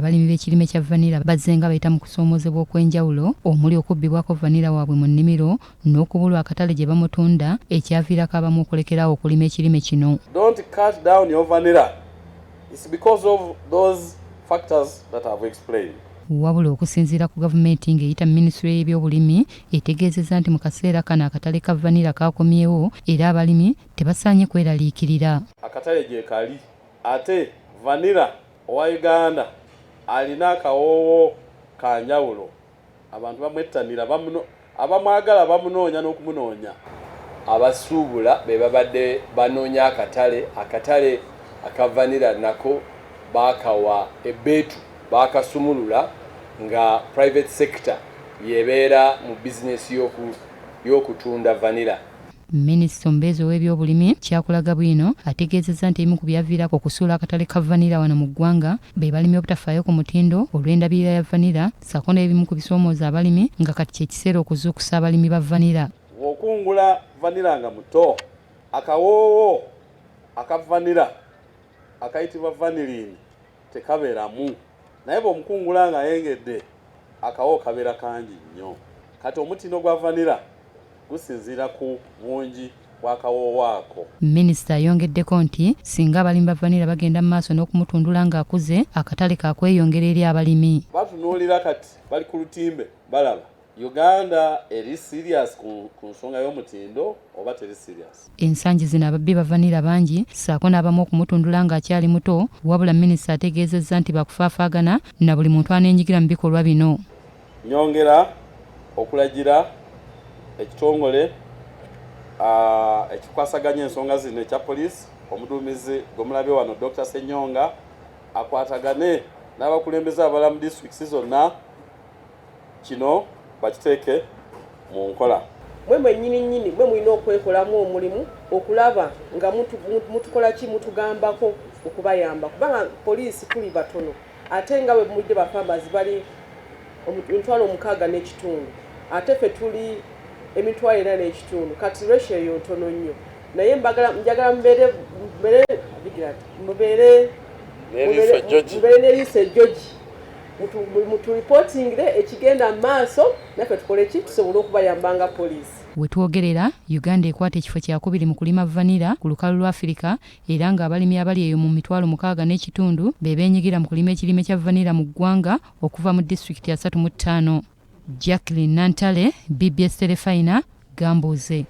abalimi b'ekirime kya vanilla bazzenga bayita mu kusoomozebwa okw'enjawulo omuli okubbibwako vanilla waabwe mu nnimiro n'okubulwa akatale gye bamutunda ekyaviirako abamu okulekerawo okulima ekirime kino. Don't cut down your vanilla. It's because of those factors that I've explained. Wabula okusinziira ku gavumenti ng'eyita minisitule y'ebyobulimi etegeezezza nti mu kaseera kano akatale ka vanilla kaakomyewo era abalimi tebasaanye kweraliikirira. Akatale gye kali ate vanilla owa Uganda alina akawoowo ka njawulo. Abantu bamwettanira abamwagala bamunoonya n'okumunoonya. Abasuubula be babadde banoonya akatale aka vanilla nako baakawa ebbeetu bakasumulula nga private sector yebeera mu business y'okutunda vanilla. Minisita omubeezi w'ebyobulimi Kyakulaga Bwino ategeezezza nti ebimu ku byaviirako okusuula akatale ka vanilla wano mu ggwanga be balimi obutafaayo ku mutindo olw'endabirira ya vanilla ssaako n'ebimu ku bisoomooza abalimi nga kati kyekiseera okuzuukusa abalimi ba vanilla. Okungula vanilla nga muto akawoowo aka vanilla akayitibwa vanillin tekabeeramu naye bw'omukungula nga yengedde akawoowo kabeera kangi nnyo. Kati omutindo gwa vanilla gusinziira ku bungi bw'akawoowo ako. Minisita ayongeddeko nti singa abalimi ba vanilla bagenda mu maaso n'okumutundula ng'akuze akatale kaakweyongera eri abalimi. Batunuulira kati bali ku lutimbe balaba Uganda eri serious ku nsonga y'omutindo oba teri serious. Ensangi zino ababbi ba vanilla bangi ssaako n'abamu okumutundula ng'akyali muto wabula minisita ategeezezza nti bakufaafaagana na buli muntu aneenyigira mu bikolwa bino. Nyongera okulagira ekitongole ekikwasaganya ensonga zino ekya poliisi omuduumizi gw'omulabye wano Dr. Senyonga akwatagane n'abakulembeze abalala mu disitulikisi zonna kino bakiteeke mu nkola. Mwe mwennyini mwe mulina okwekolamu omulimu okulaba nga mutukola ki mutugambako okubayamba kubanga poliisi tuli batono ate nga bwe mudde bafambazi bali emitwalo 6 n'ekitundu ate ffe tuli emitwalo 4 n'ekitundu kati ratio eyo ntono nnyo naye njagala mubeere n'eriiso ejjogi mutu reportingire ekigenda mu maaso naffe tukole ki tusobole okubayamba nga poliisi. We twogerera Uganda ekwata ekifo kyakubiri mu kulima vanilla ku lukalu lwa Afrika era ng'abalimi abali eyo mu mitwalo 6 n'ekitundu be beenyigira mu kulima ekirime kya vanilla mu ggwanga okuva mu disitulikiti ya 35. Jacqueline Nantale, BBS Telefina, Gambuuze.